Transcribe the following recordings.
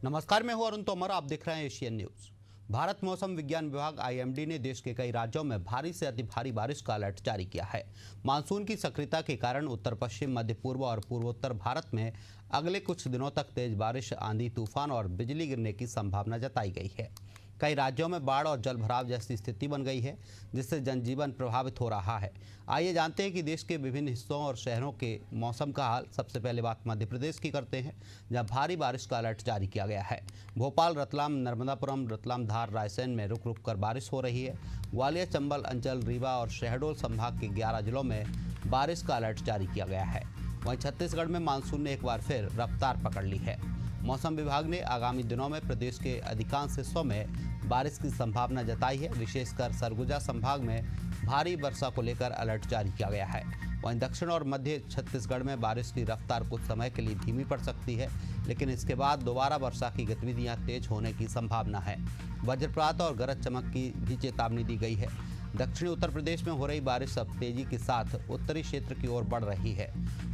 नमस्कार, मैं हूं अरुण तोमर। आप देख रहे हैं एशियन न्यूज। भारत मौसम विज्ञान विभाग आईएमडी ने देश के कई राज्यों में भारी से अति भारी बारिश का अलर्ट जारी किया है। मानसून की सक्रियता के कारण उत्तर पश्चिम, मध्य पूर्व और पूर्वोत्तर भारत में अगले कुछ दिनों तक तेज बारिश, आंधी, तूफान और बिजली गिरने की संभावना जताई गई है। कई राज्यों में बाढ़ और जलभराव जैसी स्थिति बन गई है, जिससे जनजीवन प्रभावित हो रहा है। आइए जानते हैं कि देश के विभिन्न हिस्सों और शहरों के मौसम का हाल। सबसे पहले बात मध्य प्रदेश की करते हैं, जहां भारी बारिश का अलर्ट जारी किया गया है। भोपाल, रतलाम, नर्मदापुरम, रतलाम, धार, रायसेन में रुक रुक कर बारिश हो रही है। ग्वालियर, चंबल, अंचल, रीवा और शहडोल संभाग के 11 जिलों में बारिश का अलर्ट जारी किया गया है। वहीं छत्तीसगढ़ में मानसून ने एक बार फिर रफ्तार पकड़ ली है। मौसम विभाग ने आगामी दिनों में प्रदेश के अधिकांश हिस्सों में बारिश की संभावना जताई है। विशेषकर सरगुजा संभाग में भारी वर्षा को लेकर अलर्ट जारी किया गया है। वहीं दक्षिण और मध्य छत्तीसगढ़ में बारिश की रफ्तार कुछ समय के लिए धीमी पड़ सकती है, लेकिन इसके बाद दोबारा वर्षा की गतिविधियां तेज होने की संभावना है। वज्रपात और गरज चमक की भी चेतावनी दी गई है। दक्षिणी उत्तर प्रदेश में हो रही बारिश अब तेजी के साथ उत्तरी क्षेत्र की ओर बढ़ रही है।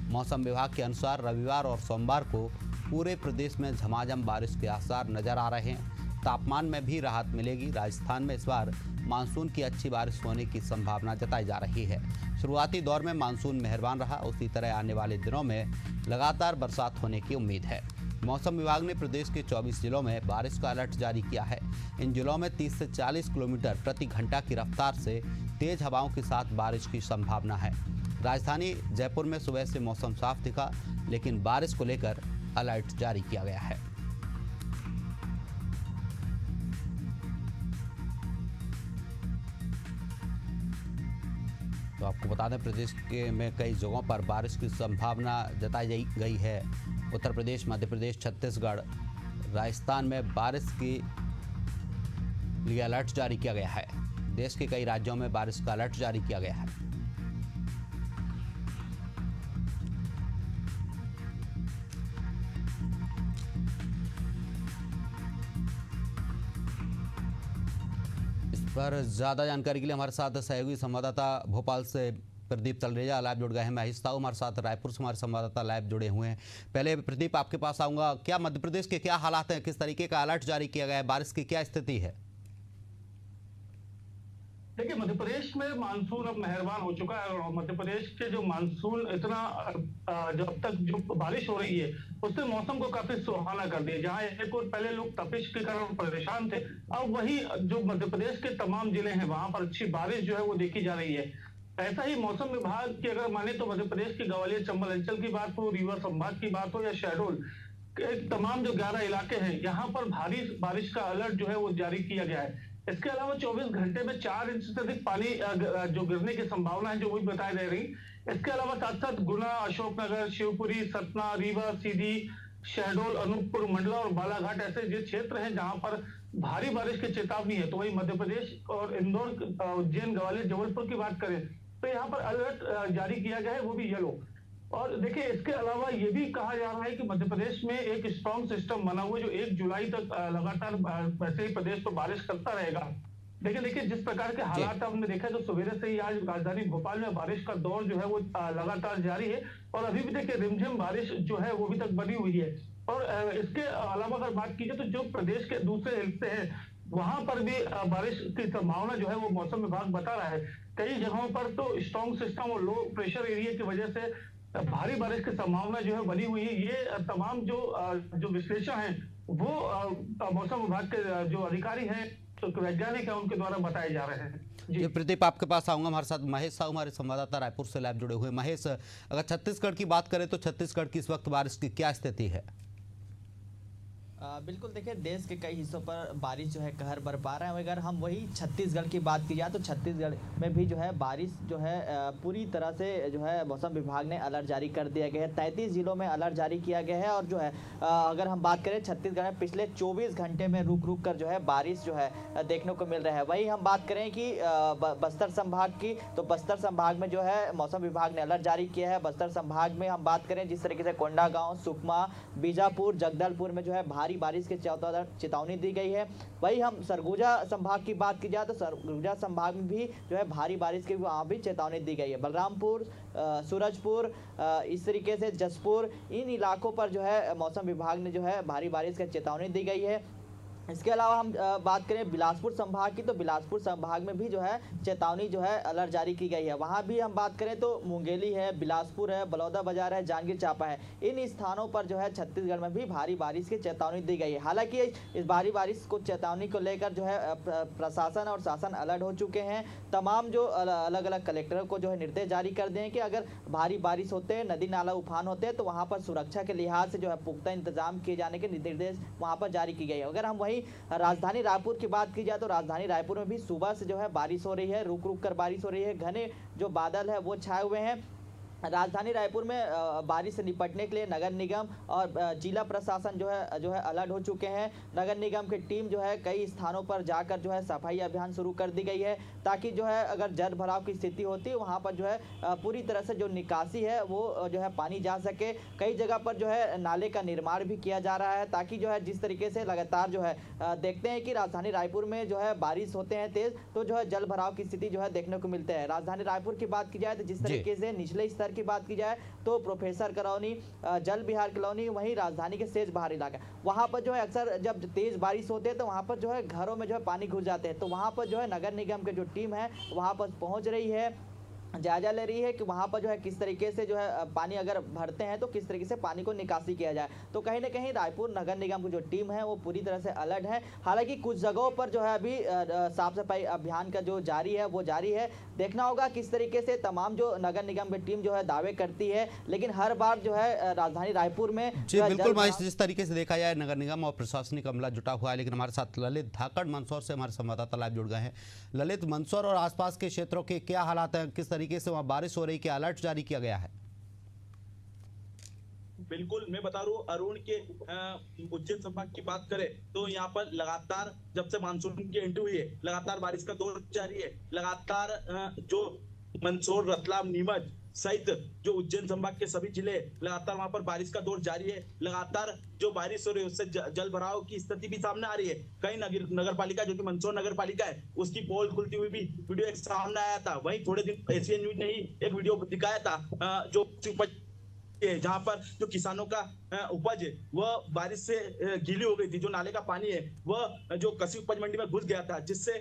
मौसम विभाग के अनुसार रविवार और सोमवार को पूरे प्रदेश में झमाझम बारिश के आसार नजर आ रहे हैं। तापमान में भी राहत मिलेगी। राजस्थान में इस बार मानसून की अच्छी बारिश होने की संभावना जताई जा रही है। शुरुआती दौर में मानसून मेहरबान रहा, उसी तरह आने वाले दिनों में लगातार बरसात होने की उम्मीद है। मौसम विभाग ने प्रदेश के 24 जिलों में बारिश का अलर्ट जारी किया है। इन जिलों में 30 से 40 किलोमीटर प्रति घंटा की रफ्तार से तेज हवाओं के साथ बारिश की संभावना है। राजधानी जयपुर में सुबह से मौसम साफ दिखा, लेकिन बारिश को लेकर अलर्ट जारी किया गया है। तो आपको बता दें, प्रदेश के में कई जगहों पर बारिश की संभावना जताई गई है। उत्तर प्रदेश, मध्य प्रदेश, छत्तीसगढ़, राजस्थान में बारिश के लिए अलर्ट जारी किया गया है। देश के कई राज्यों में बारिश का अलर्ट जारी किया गया है। इस पर ज्यादा जानकारी के लिए हमारे साथ सहयोगी संवाददाता भोपाल से प्रदीप तलरेजा लाइव जुड़ गए हैं। महेश साहू हमारे साथ रायपुर से हमारे संवाददाता लाइव जुड़े हुए हैं। पहले प्रदीप, आपके पास आऊंगा। क्या मध्य प्रदेश के क्या हालात हैं, किस तरीके का अलर्ट जारी किया गया है, बारिश की क्या स्थिति है? देखिए, मध्य प्रदेश में मानसून अब मेहरबान हो चुका है और मध्य प्रदेश के जो मानसून इतना जो अब तक जो बारिश हो रही है उससे मौसम को काफी सुहाना कर दिया। जहां एक और पहले लोग तपिश के कारण परेशान थे, अब वही जो मध्य प्रदेश के तमाम जिले हैं वहां पर अच्छी बारिश जो है वो देखी जा रही है। ऐसा ही मौसम विभाग की अगर माने तो मध्य प्रदेश के ग्वालियर, चंबल अंचल की बात हो, रीवा संभाग की बात हो या शहडोल के तमाम जो 11 इलाके हैं, यहाँ पर भारी बारिश का अलर्ट जो है वो जारी किया गया है। इसके अलावा 24 घंटे में 4 इंच से अधिक पानी जो गिरने की संभावना है, जो वही बताई जा रही। इसके अलावा साथ साथ गुना, अशोकनगर, शिवपुरी, सतना, रीवा, सीधी, शहडोल, अनूपपुर, मंडला और बालाघाट ऐसे जो क्षेत्र हैं जहां पर भारी बारिश की चेतावनी है। तो वही मध्य प्रदेश और इंदौर, उज्जैन, ग्वालियर, जबलपुर की बात करें तो यहाँ पर अलर्ट जारी किया गया है, वो भी येलो। और देखिए, इसके अलावा ये भी कहा जा रहा है कि मध्य प्रदेश में एक स्ट्रॉन्ग सिस्टम बना हुआ है जो 1 जुलाई तक लगातार वैसे ही प्रदेश को बारिश करता रहेगा। लेकिन देखिए, जिस प्रकार के हालात हमने देखा तो सवेरे से ही आज राजधानी भोपाल में बारिश का दौर जो है वो लगातार जारी है और अभी भी देखिए रिमझिम बारिश जो है वो अभी तक बनी हुई है। और इसके अलावा अगर बात कीजिए तो जो प्रदेश के दूसरे हिस्से हैं वहां पर भी बारिश की संभावना जो है वो मौसम विभाग बता रहा है। कई जगहों पर तो स्ट्रॉन्ग सिस्टम और लो प्रेशर एरिया की वजह से भारी बारिश की संभावना जो है बनी हुई है। ये तमाम जो विश्लेषण है वो मौसम विभाग के जो अधिकारी हैं, तो वैज्ञानिक हैं, उनके द्वारा बताए जा रहे हैं। जी प्रदीप, आपके पास आऊंगा। हमारे साथ महेश साहू हमारे संवाददाता रायपुर से लाइव जुड़े हुए। महेश, अगर छत्तीसगढ़ की बात करें तो छत्तीसगढ़ की इस वक्त बारिश की क्या स्थिति है? बिल्कुल, देखिए देश के कई हिस्सों पर बारिश जो है कहर बरपा रहा है। अगर हम वही छत्तीसगढ़ की बात की जाए तो छत्तीसगढ़ में भी जो है बारिश जो है पूरी तरह से जो है मौसम विभाग ने अलर्ट जारी कर दिया गया है। 33 जिलों में अलर्ट जारी किया गया है। और जो है अगर हम बात करें छत्तीसगढ़ में पिछले 24 घंटे में रुक रुक कर जो है बारिश जो है देखने को मिल रहा है। वही हम बात करें कि बस्तर संभाग की, तो बस्तर संभाग में जो है मौसम विभाग ने अलर्ट जारी किया है। बस्तर संभाग में हम बात करें जिस तरीके से कोंडागांव, सुकमा, बीजापुर, जगदलपुर में जो है भारी बारिश की चेतावनी दी गई है। वही हम सरगुजा संभाग की बात की जाए तो सरगुजा संभाग में भी जो है भारी बारिश की वहाँ भी चेतावनी दी गई है। बलरामपुर, सूरजपुर, इस तरीके से जसपुर, इन इलाकों पर जो है मौसम विभाग ने जो है भारी बारिश की चेतावनी दी गई है। इसके अलावा हम बात करें बिलासपुर संभाग की, तो बिलासपुर संभाग में भी जो है चेतावनी जो है अलर्ट जारी की गई है। वहाँ भी हम बात करें तो मुंगेली है, बिलासपुर है, बलौदा बाजार है, जांजगीर चांपा है, इन स्थानों पर जो है छत्तीसगढ़ में भी भारी बारिश की चेतावनी दी गई है। हालांकि इस भारी बारिश को चेतावनी को लेकर जो है प्रशासन और शासन अलर्ट हो चुके हैं। तमाम जो अलग अलग कलेक्टरों को जो है निर्देश जारी कर दिए हैं कि अगर भारी बारिश होते हैं, नदी नाला उफान होते हैं, तो वहाँ पर सुरक्षा के लिहाज से जो है पुख्ता इंतजाम किए जाने के निर्देश वहाँ पर जारी की गई है। अगर हम वही राजधानी रायपुर की बात की जाए तो राजधानी रायपुर में भी सुबह से जो है बारिश हो रही है, रुक रुक कर बारिश हो रही है, घने जो बादल है वो छाए हुए हैं। राजधानी रायपुर में बारिश से निपटने के लिए नगर निगम और जिला प्रशासन जो है अलर्ट हो चुके हैं। नगर निगम की टीम जो है कई स्थानों पर जाकर जो है सफाई अभियान शुरू कर दी गई है, ताकि जो है अगर जल भराव की स्थिति होती है वहां पर जो है पूरी तरह से जो निकासी है वो जो है पानी जा सके। कई जगह पर जो है नाले का निर्माण भी किया जा रहा है, ताकि जो है जिस तरीके से लगातार जो है देखते हैं कि राजधानी रायपुर में जो है बारिश होते हैं तेज, तो जो है जल भराव की स्थिति जो है देखने को मिलते हैं। राजधानी रायपुर की बात की जाए तो जिस तरीके से निचले स्तर की बात की जाए तो प्रोफेसर कॉलोनी, जल विहार कॉलोनी, वहीं राजधानी के शेष बाहर इलाका, वहां पर जो है अक्सर जब तेज बारिश होते हैं तो वहां पर जो है घरों में जो है पानी घुस जाते हैं। तो वहां पर जो है नगर निगम की जो टीम है वहां पर पहुंच रही है, जायजा ले रही है कि वहां पर जो है किस तरीके से जो है पानी अगर भरते हैं तो किस तरीके से पानी को निकासी किया जाए। तो कहीं ना कहीं रायपुर नगर निगम की जो टीम है वो पूरी तरह से अलर्ट है। हालांकि कुछ जगहों पर जो है अभी साफ सफाई अभियान का जो जारी है वो जारी है। देखना होगा किस तरीके से तमाम जो नगर निगम की टीम जो है दावे करती है, लेकिन हर बार जो है राजधानी रायपुर में जी बिल्कुल महेश, जिस तरीके से देखा जाए नगर निगम और प्रशासनिक अमला जुटा हुआ है। लेकिन हमारे साथ ललित धाकड़ मंदसौर से हमारे संवाददाता लाइव जुड़ गए हैं। ललित, मंदसौर और आसपास के क्षेत्रों के क्या हालात हैं, किस तरीके से वहाँ बारिश हो रही, क्या अलर्ट जारी किया गया है? बिल्कुल, मैं बता रहा हूँ अरुण के उज्जैन संभाग की बात करें तो यहाँ पर लगातार जब से मानसून की एंट्री हुई है लगातार बारिश का दौर जारी है। लगातार जो मंदसौर, रतलाम, नीमच सहित जो उज्जैन संभाग के सभी जिले लगातार वहां पर बारिश का दौर जारी है। लगातार जो बारिश हो रही है उससे जल भराव की स्थिति भी सामने आ रही है। कई नगर पालिका जो कि मंदसौर नगर पालिका है उसकी पोल खुलती हुई भी वीडियो एक सामने आया था। वहीं थोड़े दिन एशियन न्यूज ने ही एक वीडियो दिखाया था जो जहां पर जो किसानों का उपज है वह बारिश से गीली हो गई थी। जो नाले का पानी है वह जो कृषि उपज मंडी में घुस गया था, जिससे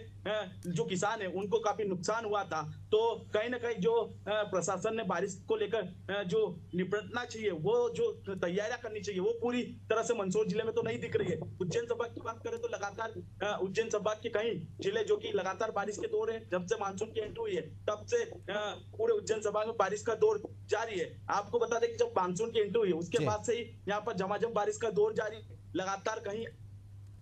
जो किसान है उनको काफी नुकसान हुआ था। तो कहीं ना कहीं जो प्रशासन ने बारिश को लेकर जो निपटना चाहिए, वो जो तैयारियां करनी चाहिए, वो पूरी तरह से मंदसौर जिले में तो नहीं दिख रही है। उज्जैन संभाग की बात करें तो लगातार उज्जैन संभाग के कई जिले जो कि लगातार बारिश के दौर है, जब से मानसून की एंट्री हुई है तब से पूरे उज्जैन संभाग में बारिश का दौर जारी है। आपको बता दें कि जब मानसून की एंट्री हुई है उसके बाद से ही यहाँ पर झमाझम बारिश का दौर जारी, लगातार कहीं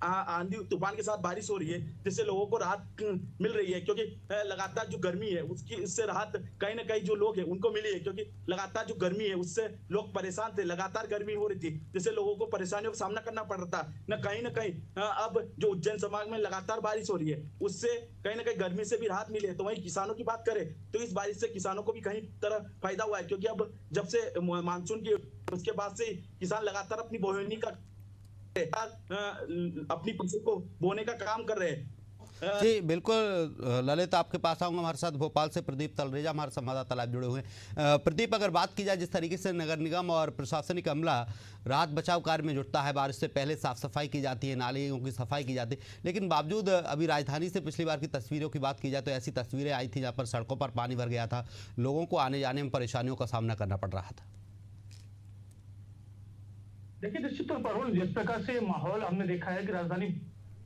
आंधी तूफान के साथ बारिश हो रही है, जिससे लोगों को राहत मिल रही है। क्योंकि लगातार जो गर्मी है उसकी इससे राहत कहीं ना कहीं जो लोग हैं उनको मिली है, क्योंकि लगातार जो गर्मी है उससे लोग परेशान थे। लगातार गर्मी हो रही थी जिससे लोगों को परेशानियों का सामना करना पड़ रहा था। न कहीं अब जो उज्जैन संभाग में लगातार बारिश हो रही है उससे कहीं ना कहीं गर्मी से भी राहत मिली है। तो वहीं किसानों की बात करें तो इस बारिश से किसानों को भी कहीं तरह फायदा हुआ है, क्योंकि अब जब से मानसून की उसके बाद से किसान लगातार अपनी बोहनी का अपनी फसल को बोने का काम कर रहे हैं। जी बिल्कुल ललित, आपके पास आऊंगा। हमारे साथ भोपाल से प्रदीप तलरेजा हमारे संवाददाता लाइव जुड़े हुए हैं। प्रदीप, अगर बात की जाए जिस तरीके से नगर निगम और प्रशासनिक अमला राहत बचाव कार्य में जुटता है, बारिश से पहले साफ सफाई की जाती है, नालियों की सफाई की जाती है, लेकिन बावजूद अभी राजधानी से पिछली बार की तस्वीरों की बात की जाए तो ऐसी तस्वीरें आई थी जहाँ पर सड़कों पर पानी भर गया था, लोगों को आने जाने में परेशानियों का सामना करना पड़ रहा था। देखिए, निश्चित तौर पर जिस प्रकार से माहौल हमने देखा है कि राजधानी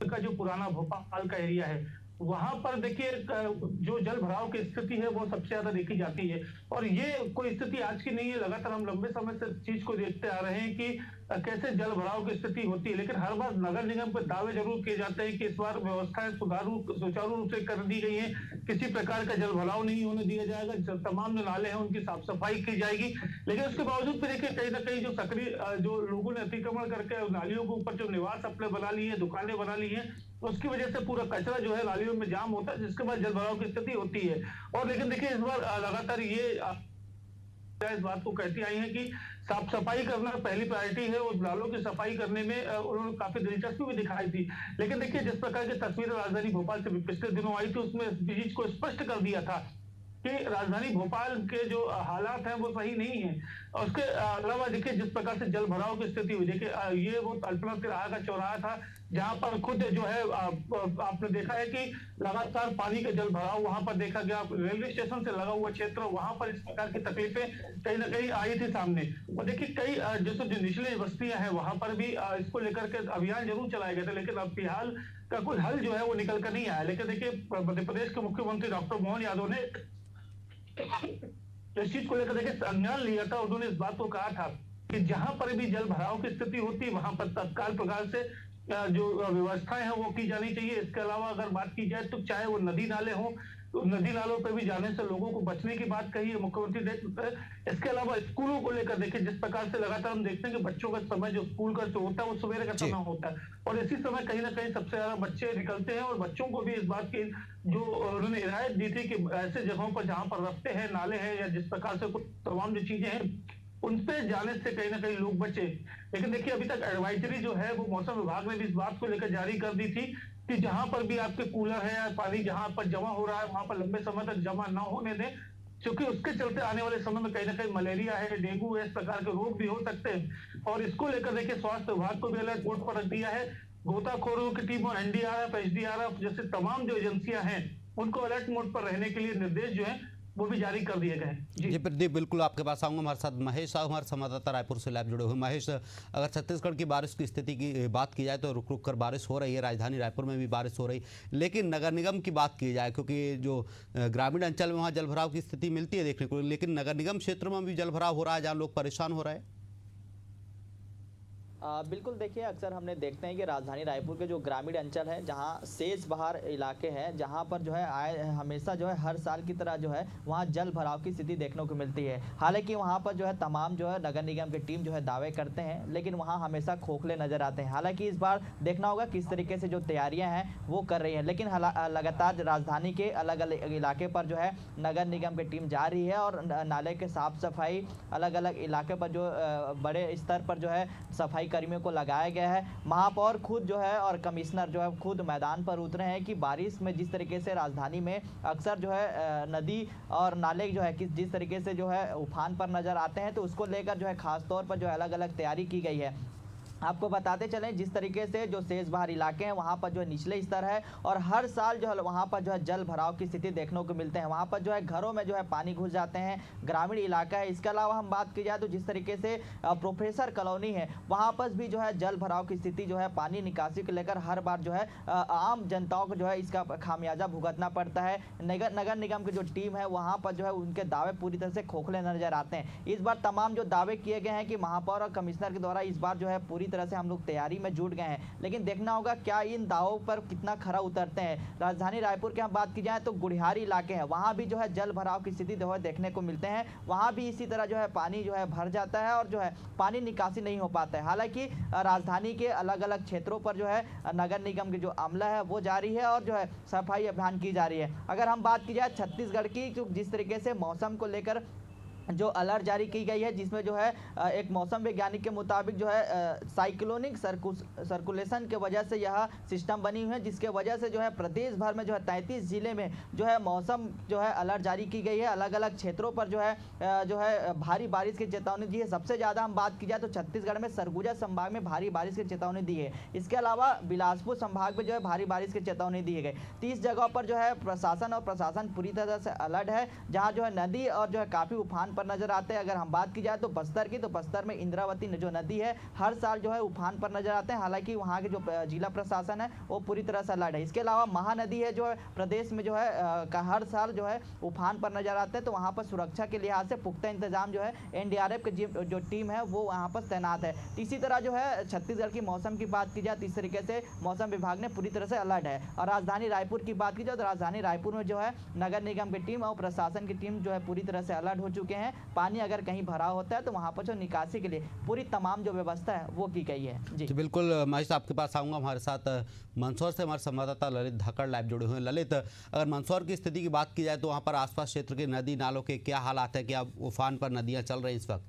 का जो पुराना भोपाल का एरिया है वहां पर देखिए जो जल भराव की स्थिति है वो सबसे ज्यादा देखी जाती है। और ये कोई स्थिति आज की नहीं है, लगातार हम लंबे समय से चीज को देखते आ रहे हैं कि कैसे जल भराव की स्थिति होती है। लेकिन हर बार नगर निगम पर दावे जरूर किए जाते हैं कि इस बार व्यवस्थाएं सुचारू रूप से कर दी गई है, किसी प्रकार का जल भराव नहीं होने दिया जाएगा, तमाम जो नाले हैं उनकी साफ सफाई की जाएगी। लेकिन उसके बावजूद भी देखिए कहीं ना कहीं जो सक्रिय जो लोगों ने अतिक्रमण करके नालियों के ऊपर जो निवास अपने बना लिए, दुकानें बना ली है, उसकी वजह से पूरा कचरा जो है नालियों में जाम होता है, जिसके बाद जल भराव की स्थिति होती है। और लेकिन देखिए इस बार लगातार ये इस बात को कहती आई है कि साफ सफाई करना पहली प्रायोरिटी है और नालों की सफाई करने में उन्होंने काफी दिलचस्पी भी दिखाई थी। लेकिन देखिए, जिस प्रकार की तस्वीरें राजधानी भोपाल से पिछले दिनों आई थी, उसमें इस चीज को स्पष्ट कर दिया था कि राजधानी भोपाल के जो हालात हैं वो सही नहीं है। और उसके अलावा देखिए, जिस प्रकार से जल भराव की स्थिति हुई, देखिए ये वो अल्पना तिराहा का चौराहा था जहां पर खुद जो है आपने देखा है कि लगातार पानी का जल भराव वहां पर देखा गया। रेलवे स्टेशन से लगा हुआ क्षेत्र, वहां पर इस प्रकार की तकलीफें कहीं ना कहीं आई थी सामने। और देखिए, कई जैसे जो निचली बस्तियां हैं वहां पर भी इसको लेकर के अभियान जरूर चलाए गए थे, लेकिन अब फिलहाल का कोई हल जो है वो निकल कर नहीं आया। लेकिन देखिए, मध्य प्रदेश के मुख्यमंत्री डॉक्टर मोहन यादव ने इस चीज को लेकर देखिए संज्ञान लिया था। उन्होंने इस बात को कहा था कि जहां पर भी जल भराव की स्थिति होती, वहां पर तत्काल प्रकार से जो व्यवस्थाएं हैं वो की जानी चाहिए। इसके अलावा अगर बात की जाए तो चाहे वो नदी नाले हों, तो नदी नालों पर भी जाने से लोगों को बचने की बात कही है मुख्यमंत्री ने। इसके अलावा स्कूलों को लेकर देखिए, जिस प्रकार से लगातार हम देखते हैं कि बच्चों का समय जो स्कूल का जो होता है वो सवेरे का समय होता है, और इसी समय कहीं ना कहीं सबसे ज्यादा बच्चे निकलते हैं। और बच्चों को भी इस बात की जो उन्होंने हिदायत दी थी कि ऐसे जगहों पर जहां पर रास्ते हैं, नाले हैं, या जिस प्रकार से कुछ तमाम जो चीजें हैं उन पे जाने से कहीं ना कहीं लोग बचे। लेकिन देखिए, अभी तक एडवाइजरी जो है वो मौसम विभाग ने भी इस बात को लेकर जारी कर दी थी कि जहां पर भी आपके कूलर है या पानी जहां पर जमा हो रहा है वहां पर लंबे समय तक जमा ना होने दें, क्योंकि उसके चलते आने वाले समय में कहीं ना कहीं मलेरिया है, डेंगू है, इस प्रकार के रोग भी हो सकते हैं। और इसको लेकर देखिए, स्वास्थ्य विभाग को भी अलर्ट मोड पर रख दिया है। गोताखोरों की टीम और एनडीआरएफ, एसडीआरएफ जैसे तमाम जो एजेंसियां हैं उनको अलर्ट मोड पर रहने के लिए निर्देश जो है वो भी जारी कर दिए गए हैं। जी प्रदीप, बिल्कुल आपके पास आऊंगा। हमारे साथ महेश साहू, हमारे संवाददाता रायपुर से लाइव जुड़े हुए। महेश, अगर छत्तीसगढ़ की बारिश की स्थिति की बात की जाए तो रुक रुक कर बारिश हो रही है, राजधानी रायपुर में भी बारिश हो रही, लेकिन नगर निगम की बात की जाए, क्योंकि जो ग्रामीण अंचल में वहाँ जलभराव की स्थिति मिलती है देखने को, लेकिन नगर निगम क्षेत्र में भी जलभराव हो रहा है जहाँ लोग परेशान हो रहे हैं। बिल्कुल, देखिए अक्सर हमने देखते हैं कि राजधानी रायपुर के जो ग्रामीण अंचल है, जहां सेज बहार इलाके हैं, जहां पर जो है हमेशा जो है हर साल की तरह जो है वहां जल भराव की स्थिति देखने को मिलती है। हालांकि वहां पर जो है तमाम जो है नगर निगम की टीम जो है दावे करते हैं, लेकिन वहां हमेशा खोखले नजर आते हैं। हालांकि इस बार देखना होगा किस तरीके से जो तैयारियाँ हैं वो कर रही हैं, लेकिन लगातार राजधानी के अलग अलग इलाके पर जो है नगर निगम की टीम जा रही है और नाले के साफ सफाई, अलग अलग इलाके पर जो बड़े स्तर पर जो है सफाई कर्मियों को लगाया गया है। महापौर खुद जो है और कमिश्नर जो है खुद मैदान पर उतरे हैं कि बारिश में जिस तरीके से राजधानी में अक्सर जो है नदी और नाले जो है जिस तरीके से जो है उफान पर नजर आते हैं, तो उसको लेकर जो है खास तौर पर जो है अलग अलग तैयारी की गई है। आपको बताते चलें, जिस तरीके से जो सेज बहार इलाके हैं वहाँ पर जो है निचले स्तर है और हर साल जो है वहाँ पर जो है जल भराव की स्थिति देखने को मिलते हैं। वहाँ पर जो है घरों में जो है पानी घुस जाते हैं, ग्रामीण इलाका है। इसके अलावा हम बात की जाए तो जिस तरीके से प्रोफेसर कॉलोनी है वहाँ पर भी जो है जल भराव की स्थिति जो है पानी निकासी को लेकर हर बार जो है आम जनताओं को जो है इसका खामियाजा भुगतना पड़ता है। नगर निगम की जो टीम है वहाँ पर जो है उनके दावे पूरी तरह से खोखले नजर आते हैं। इस बार तमाम जो दावे किए गए हैं कि महापौर और कमिश्नर के द्वारा इस बार जो है पूरी तरह से हम लोग तैयारी में जुट गए हैं, लेकिन देखना होगा क्या इन दावों पर कितना खरा उतरते हैं। राजधानी रायपुर की हम बात की जाए तो गुढ़ियारी इलाके हैं, वहां भी जो है जल भराव की स्थिति जो है देखने को मिलते हैं। वहां भी इसी तरह जो है पानी जो है भर जाता है और जो है पानी निकासी नहीं हो पाता है। हालांकि राजधानी के अलग अलग क्षेत्रों पर जो है नगर निगम की जो अमला है वो जारी है और जो है सफाई अभियान की जा रही है। अगर हम बात की जाए छत्तीसगढ़ की, तो जिस तरीके से मौसम को लेकर जो अलर्ट जारी की गई है, जिसमें जो है एक मौसम वैज्ञानिक के मुताबिक जो है साइक्लोनिक सर्कुलेशन के वजह से यह सिस्टम बनी हुई है, जिसके वजह से जो है प्रदेश भर में जो है 33 जिले में जो है मौसम जो है अलर्ट जारी की गई है। अलग अलग क्षेत्रों पर जो है भारी बारिश की चेतावनी दी है। सबसे ज़्यादा हम बात की जाए तो छत्तीसगढ़ में सरगुजा संभाग में भारी बारिश की चेतावनी दी है। इसके अलावा बिलासपुर संभाग में जो है भारी बारिश की चेतावनी दी गई। 30 जगहों पर जो है प्रशासन पूरी तरह से अलर्ट है, जहाँ जो है नदी और जो है काफ़ी उफान पर नजर आते हैं। अगर हम बात की जाए तो बस्तर की, तो बस्तर में इंद्रावती जो नदी है हर साल जो है उफान पर नजर आते हैं। हालांकि वहाँ के जो जिला प्रशासन है वो पूरी तरह से अलर्ट है। इसके अलावा महानदी है जो है प्रदेश में जो है हर साल जो है उफान पर नजर आते हैं, तो वहाँ पर सुरक्षा के लिहाज से पुख्ता इंतजाम जो है एनडीआरएफ की जो टीम है वो वहाँ पर तैनात है। इसी तरह जो है छत्तीसगढ़ की मौसम की बात की जाए तो इस तरीके से मौसम विभाग ने पूरी तरह से अलर्ट है। और राजधानी रायपुर की बात की जाए तो राजधानी रायपुर में जो है नगर निगम की टीम और प्रशासन की टीम जो है पूरी तरह से अलर्ट हो चुके हैं। पानी अगर कहीं भरा होता है तो वहां पर जो निकासी के लिए पूरी तमाम जो व्यवस्था है वो की गई है। जी बिल्कुल महेश, आपके पास आऊँगा। हमारे साथ मंदसौर से हमारे संवाददाता ललित धाकड़ लाइव जुड़े हुए हैं। ललित, अगर मंदसौर की स्थिति की बात की जाए तो वहाँ पर आसपास क्षेत्र के नदी नालों के क्या हालात है, क्या उफान पर नदियाँ चल रही इस वक्त?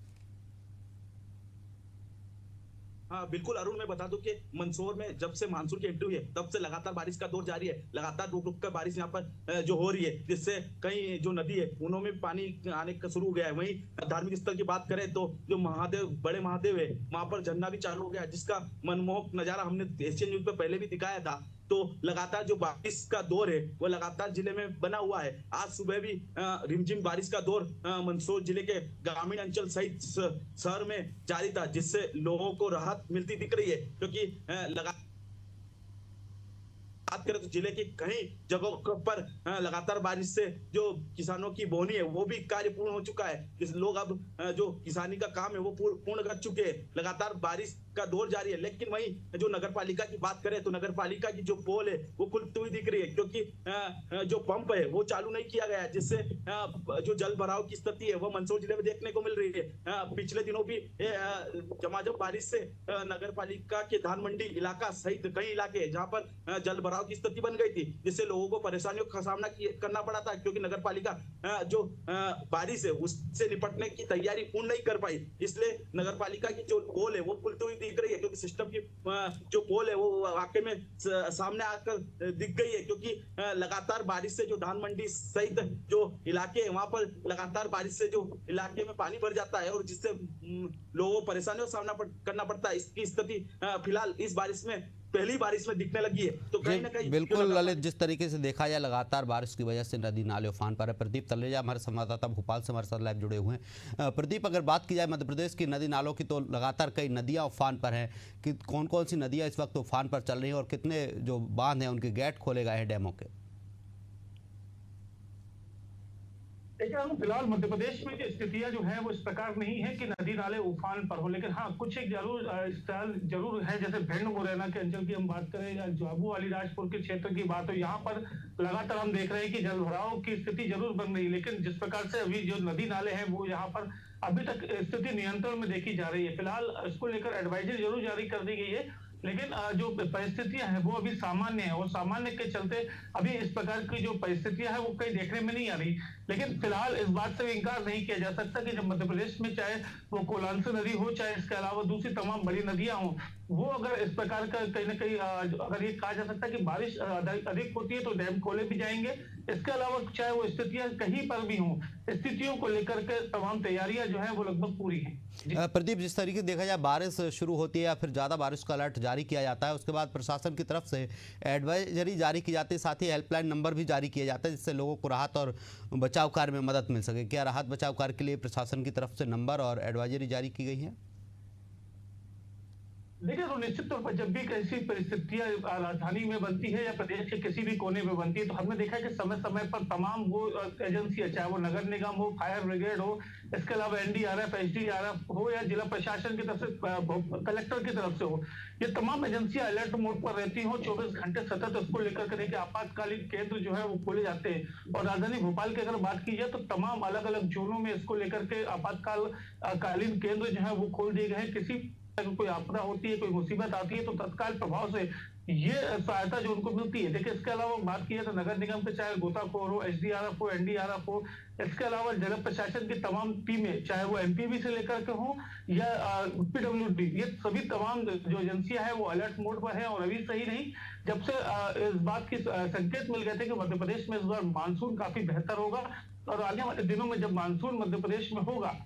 हाँ बिल्कुल अरुण, मैं बता दूं कि मंदसौर में जब से मानसून की एंट्री हुई है तब से लगातार बारिश का दौर जारी है। लगातार रुक रुक कर बारिश यहाँ पर जो हो रही है, जिससे कई जो नदी है उनमें भी पानी आने का शुरू हो गया है। वहीं धार्मिक स्थल की बात करें तो जो महादेव, बड़े महादेव है, वहां पर झरना भी चालू हो गया है, जिसका मनमोहक नजारा हमने एशियन न्यूज पे पहले भी दिखाया था। तो लगातार जो बारिश का दौर है वो लगातार जिले में बना हुआ है। आज सुबह भी रिमझिम बारिश का दौर मंदसौर जिले के ग्रामीण अंचल सहित शहर में जारी था, जिससे लोगों को राहत मिलती दिख रही है। क्योंकि लगातार बात करें तो जिले की कई जगहों पर लगातार बारिश से जो किसानों की बोनी है वो भी कार्य पूर्ण हो चुका है। जिस लोग अब जो किसानी का काम है वो पूर्ण कर चुके हैं। लगातार बारिश का दौर जारी है। लेकिन वहीं जो नगर पालिका की बात करें तो नगर पालिका की जो पोल है वो खुलती हुई दिख रही है, क्योंकि जो पंप है वो चालू नहीं किया गया, जिससे जो जल भराव की स्थिति है वो मंदसौर जिले में देखने को मिल रही है। पिछले दिनों भी झमाझम बारिश से नगर पालिका के धान मंडी इलाका सहित कई इलाके जहां पर जल भराव की स्थिति बन गई थी, जिससे लोगों को परेशानियों का सामना करना पड़ा था, क्योंकि नगर पालिका जो बारिश है उससे निपटने की तैयारी पूर्ण नहीं कर पाई। इसलिए नगर पालिका की जो पोल है वो खुलती हुई दिख रही है, क्योंकि सिस्टम की जो पोल है वो वाकई में सामने आकर दिख गई है। क्योंकि लगातार बारिश से जो धान मंडी सहित जो इलाके हैं वहां पर लगातार बारिश से जो इलाके में पानी भर जाता है और जिससे लोगों को परेशानियों का सामना करना पड़ता है। इसकी स्थिति फिलहाल इस बारिश में पहली बारिश में दिखने लगी है। तो कहीं ना कहीं बिल्कुल ललित, जिस तरीके से देखा जाए लगातार बारिश की वजह से नदी नाले उफान पर है। प्रदीप तलेजा हमारे संवाददाता भोपाल से हमारे साथ लाइव जुड़े हुए हैं। प्रदीप, अगर बात की जाए मध्य प्रदेश की नदी नालों की तो लगातार कई नदियां उफान पर हैं कि कौन कौन सी नदियां इस वक्त उफान पर चल रही हैं और कितने जो बांध हैं उनके गेट खोले गए हैं डैमों के? देखिए हम फिलहाल मध्य प्रदेश में जो स्थितियां जो है वो इस प्रकार नहीं है कि नदी नाले उफान पर हो, लेकिन हाँ कुछ एक जरूर है। जैसे भिंड मुरैना के अंचल की हम बात करें या झाबू अलीराजपुर के क्षेत्र की बात हो, यहाँ पर लगातार हम देख रहे हैं कि जल भराव की स्थिति जरूर बन रही है। लेकिन जिस प्रकार से अभी जो नदी नाले हैं वो यहाँ पर अभी तक स्थिति नियंत्रण में देखी जा रही है। फिलहाल इसको लेकर एडवाइजरी जरूर जारी कर दी गई है, लेकिन जो परिस्थितियां हैं वो अभी सामान्य है और सामान्य के चलते अभी इस प्रकार की जो परिस्थितियां हैं वो कहीं देखने में नहीं आ रही। लेकिन फिलहाल इस बात से इनकार नहीं किया जा सकता कि जब मध्य प्रदेश में चाहे वो कोलांसी नदी हो, चाहे इसके अलावा दूसरी तमाम बड़ी नदियां हों, वो अगर इस प्रकार का कहीं ना कहीं अगर ये कहा जा सकता है कि बारिश अधिक होती है तो डैम खोले भी जाएंगे। इसके अलावा चाहे वो स्थितियां कहीं पर भी हों, स्थितियों को लेकर के तमाम तैयारियां जो है वो लगभग पूरी हैं। प्रदीप, जिस तरीके से देखा जाए बारिश शुरू होती है या फिर ज़्यादा बारिश का अलर्ट जारी किया जाता है, उसके बाद प्रशासन की तरफ से एडवाइजरी जारी की जाती है, साथ ही हेल्पलाइन नंबर भी जारी किया जाता है जिससे लोगों को राहत और बचाव कार्य में मदद मिल सके। क्या राहत बचाव कार्य के लिए प्रशासन की तरफ से नंबर और एडवाइजरी जारी की गई है? देखिए तो निश्चित तौर पर जब भी ऐसी परिस्थितियां राजधानी में बनती है या प्रदेश के किसी भी कोने में बनती है तो हमने देखा है कि समय समय पर तमाम वो एजेंसियां, चाहे वो नगर निगम हो, फायर ब्रिगेड हो, इसके अलावा एनडीआरएफ, एसडीआरएफ हो या जिला प्रशासन की तरफ से, कलेक्टर की तरफ से हो, ये तमाम एजेंसियां अलर्ट मोड पर रहती हो 24 घंटे सतत। इसको लेकर के देखिए आपातकालीन केंद्र जो है वो खोले जाते हैं। और राजधानी भोपाल की अगर बात की जाए तो तमाम अलग अलग जोनों में इसको लेकर के आपातकालीन केंद्र जो है वो खोल दिए गए हैं। किसी अगर कोई आपदा होती है, कोई मुसीबत आती है तो तत्काल प्रभाव से ये सहायता जो उनको मिलती है। देखिए इसके अलावा बात की जाए तो नगर निगम के चाहे गोताखोर हो, एसडीआरएफ हो, एनडीआरएफ हो, इसके अलावा जिला प्रशासन की तमाम टीमें, चाहे वो एमपीबी से लेकर के हो या पीडब्ल्यूडी, ये सभी तमाम जो एजेंसियां हैं वो अलर्ट मोड पर है। और अभी सही नहीं, जब से इस बात की संकेत मिल गए थे कि मध्य प्रदेश में इस बार मानसून काफी बेहतर होगा और आने वाले दिनों में जब मानसून मध्य प्रदेश में होगा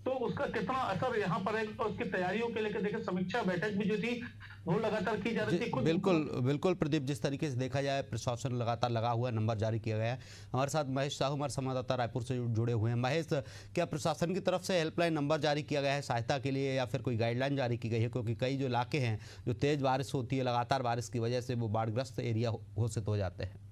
तो उसका कितना असर यहाँ पर है, तो उसकी तैयारियों के लेकर देखिए समीक्षा बैठक भी जो थी वो लगातार की जा रही थी। बिल्कुल प्रदीप, जिस तरीके से देखा जाए प्रशासन लगातार लगा हुआ है, नंबर जारी किया गया है। हमारे साथ महेश साहू हमारे संवाददाता रायपुर से जुड़े हुए हैं। महेश, क्या प्रशासन की तरफ से हेल्पलाइन नंबर जारी किया गया है सहायता के लिए या फिर कोई गाइडलाइन जारी की गई है? क्योंकि कई जो इलाके हैं जो तेज़ बारिश होती है, लगातार बारिश की वजह से वो बाढ़ग्रस्त एरिया घोषित हो जाते हैं।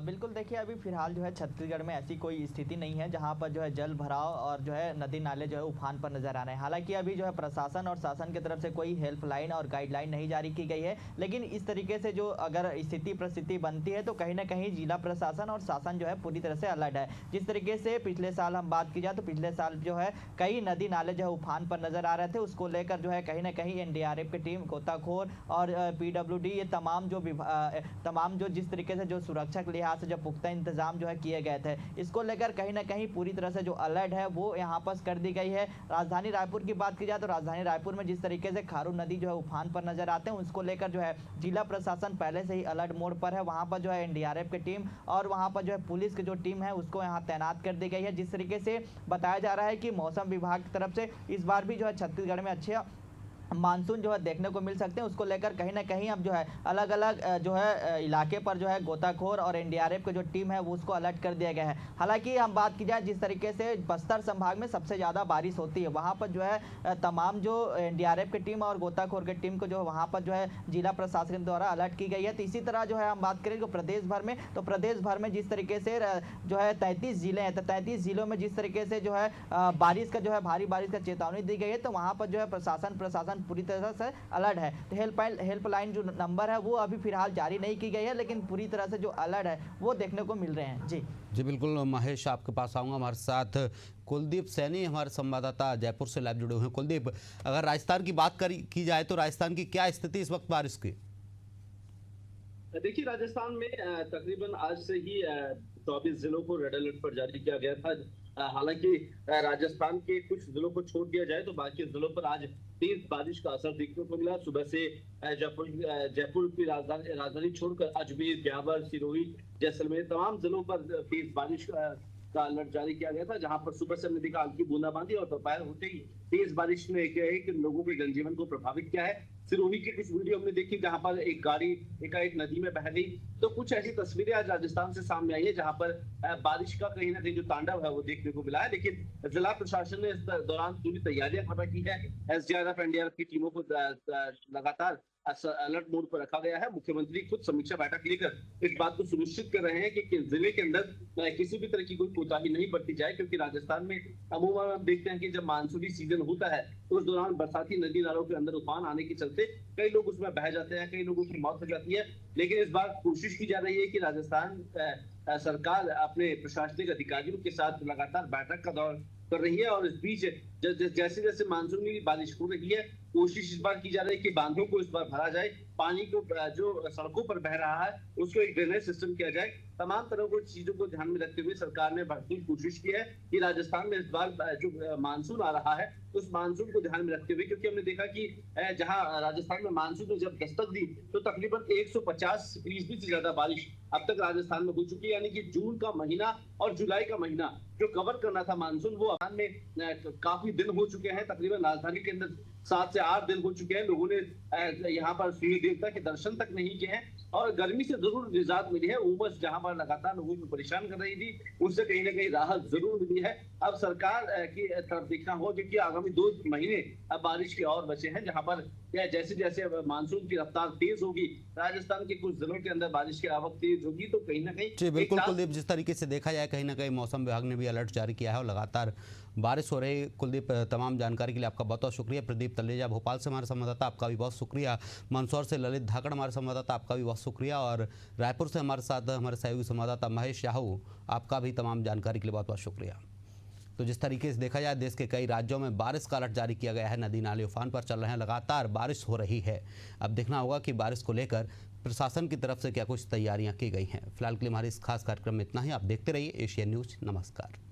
बिल्कुल, देखिए अभी फिलहाल जो है छत्तीसगढ़ में ऐसी कोई स्थिति नहीं है जहां पर जो है जल भराव और जो है नदी नाले जो है उफान पर नजर आ रहे हैं। हालांकि अभी जो है प्रशासन और शासन की तरफ से कोई हेल्पलाइन और गाइडलाइन नहीं जारी की गई है, लेकिन इस तरीके से जो अगर स्थिति परिस्थिति बनती है तो कहीं ना कहीं जिला प्रशासन और शासन जो है पूरी तरह से अलर्ट है। जिस तरीके से पिछले साल हम बात की जाए तो पिछले साल जो है कई नदी नाले जो है उफान पर नजर आ रहे थे, उसको लेकर जो है कहीं ना कहीं एनडीआरएफ की टीम, गोताखोर और पीडब्ल्यूडी, ये तमाम जो जिस तरीके से जो सुरक्षा के लिहाज से जो पुख्ता इंतजाम जो है किए गए थे। इसको लेकर कहीं ना कहीं पूरी तरह से जो अलर्ट है वो यहाँ पर कर दी गई है। राजधानी रायपुर की बात की जाए तो राजधानी रायपुर में जिस तरीके से खारून नदी जो है उफान पर नजर आते हैं, उसको लेकर जो है जिला प्रशासन पहले से ही अलर्ट मोड पर है। वहाँ पर जो है एनडीआरएफ की टीम और वहाँ पर जो है पुलिस की जो टीम है उसको यहाँ तैनात कर दी गई है। जिस तरीके से बताया जा रहा है कि मौसम विभाग की तरफ से इस बार भी जो है छत्तीसगढ़ में अच्छे मानसून जो है देखने को मिल सकते हैं। उसको लेकर कहीं ना कहीं अब जो है अलग अलग जो है इलाके पर जो है गोताखोर और एनडीआरएफ की जो टीम है वो उसको अलर्ट कर दिया गया है। हालांकि हम बात की जाए जिस तरीके से बस्तर संभाग में सबसे ज़्यादा बारिश होती है, वहाँ पर जो है तमाम जो एनडीआरएफ की टीम और गोताखोर की टीम को जो वहाँ पर जो है जिला प्रशासन द्वारा अलर्ट की गई है। तो इसी तरह जो है हम बात करें तो प्रदेश भर में जिस तरीके से जो है 33 जिले हैं, तो 33 जिलों में जिस तरीके से जो है बारिश का जो है भारी बारिश का चेतावनी दी गई है, तो वहाँ पर जो है प्रशासन पूरी तरह से अलर्ट है। तो हेल्पलाइन जो नंबर है वो अभी फिलहाल जारी नहीं की गई है, लेकिन पूरी तरह से जो अलर्ट है वो देखने को मिल रहे हैं। जी बिल्कुल महेश, आपके पास आऊँगा। हमारे साथ कुलदीप सैनी हमारे संवाददाता जयपुर से लाइव जुड़े हुए हैं। कुलदीप, अगर राजस्थान की बात की जाए तो राजस्थान की क्या स्थिति इस वक्त बारिश की? देखिए, राजस्थान में तकरीबन आज से ही 24 जिलों को रेड अलर्ट पर जारी किया गया था। हालांकि राजस्थान के कुछ जिलों को छोड़ दिया जाए तो बाकी जिलों पर आज तेज बारिश का असर देखने को मिला। सुबह से जयपुर की राजधानी छोड़कर अजमेर, ब्यावर, सिरोही, जैसलमेर तमाम जिलों पर तेज बारिश का अलर्ट जारी किया गया था, जहां पर सुबह से हमने देखा हल्की बूंदाबांदी और दोपहर होते ही तेज बारिश ने एक लोगों के जनजीवन को प्रभावित किया है। सिरोही की कुछ वीडियो हमने देखी जहां पर एक गाड़ी एकाएक नदी में बह गई। तो कुछ ऐसी तस्वीरें आज राजस्थान से सामने आई है जहां पर बारिश का कहीं ना कहीं जो तांडव है वो देखने को मिला है। लेकिन जिला प्रशासन ने इस दौरान पूरी तैयारियां कर रखी है। एसडीआरएफ, एनडीआरएफ की टीमों को लगातार अलर्ट मोड पर रखा गया है। मुख्यमंत्री खुद समीक्षा बैठक लेकर इस बात को सुनिश्चित कर रहे हैं कि जिले के अंदर किसी भी तरह की कोई कोताही नहीं बरती जाए, क्योंकि राजस्थान में अमूमन हम देखते हैं कि जब मानसूनी सीजन होता है तो उस दौरान बरसाती नदी नालों के अंदर उफान आने के चलते कई लोग उसमें बह जाते हैं, कई लोगों की मौत हो जाती है। लेकिन इस बार कोशिश की जा रही है कि राजस्थान सरकार अपने प्रशासनिक अधिकारियों के साथ लगातार बैठक का दौर कर रही है और इस बीच जैसे जैसे मानसूनी बारिश हो रही है कोशिश इस बार की जा रही है कि बांधों को इस बार भरा जाए, पानी को जो सड़कों पर बह रहा है उसको एक ड्रेनेज सिस्टम किया जाए। तमाम तरह की चीजों को ध्यान में रखते हुए सरकार ने भरपूर कोशिश की है कि राजस्थान में इस बार जो मानसून आ रहा है उस मानसून को ध्यान में रखते हुए, क्योंकि हमने देखा कि जहां राजस्थान में मानसून ने जब दस्तक दी तो तकरीबन 150% से ज्यादा बारिश अब तक राजस्थान में हो चुकी है। यानी कि जून का महीना और जुलाई का महीना जो कवर करना था मानसून वो आसाम में काफी दिन हो चुके हैं। तकरीबन राजधानी के अंदर 7 से 8 दिन हो चुके हैं। लोगों ने यहाँ पर सूर्य देवता के दर्शन तक नहीं किए हैं और गर्मी से जरूर निजात मिली है। उमस जहां पर लगातार लोगों को परेशान कर रही थी उससे कहीं ना कहीं राहत जरूर मिली है। अब सरकार की तरफ देखना होगा क्योंकि आगामी 2 महीने अब बारिश के और बचे हैं, जहां पर जैसे जैसे मानसून की रफ्तार तेज होगी राजस्थान के कुछ जिलों के अंदर बारिश की आवक तेज होगी तो कहीं ना कहीं जी बिल्कुल कुलदीप, जिस तरीके से देखा जाए कहीं ना कहीं मौसम विभाग ने भी अलर्ट जारी किया है और लगातार बारिश हो रही है। कुलदीप, तमाम जानकारी के लिए आपका बहुत बहुत शुक्रिया। प्रदीप तलेजा भोपाल से हमारे संवाददाता, आपका भी बहुत शुक्रिया। मंदसौर से ललित धाकड़ हमारे संवाददाता, आपका भी बहुत शुक्रिया। और रायपुर से हमारे साथ हमारे सहयोगी संवाददाता महेश याहू, आपका भी तमाम जानकारी के लिए बहुत बहुत शुक्रिया। तो जिस तरीके से देखा जाए देश के कई राज्यों में बारिश का अलर्ट जारी किया गया है, नदी नाले उफान पर चल रहे हैं, लगातार बारिश हो रही है। अब देखना होगा कि बारिश को लेकर प्रशासन की तरफ से क्या कुछ तैयारियां की गई हैं। फिलहाल के लिए हमारे इस खास कार्यक्रम में इतना ही। आप देखते रहिए एशियन न्यूज़। नमस्कार।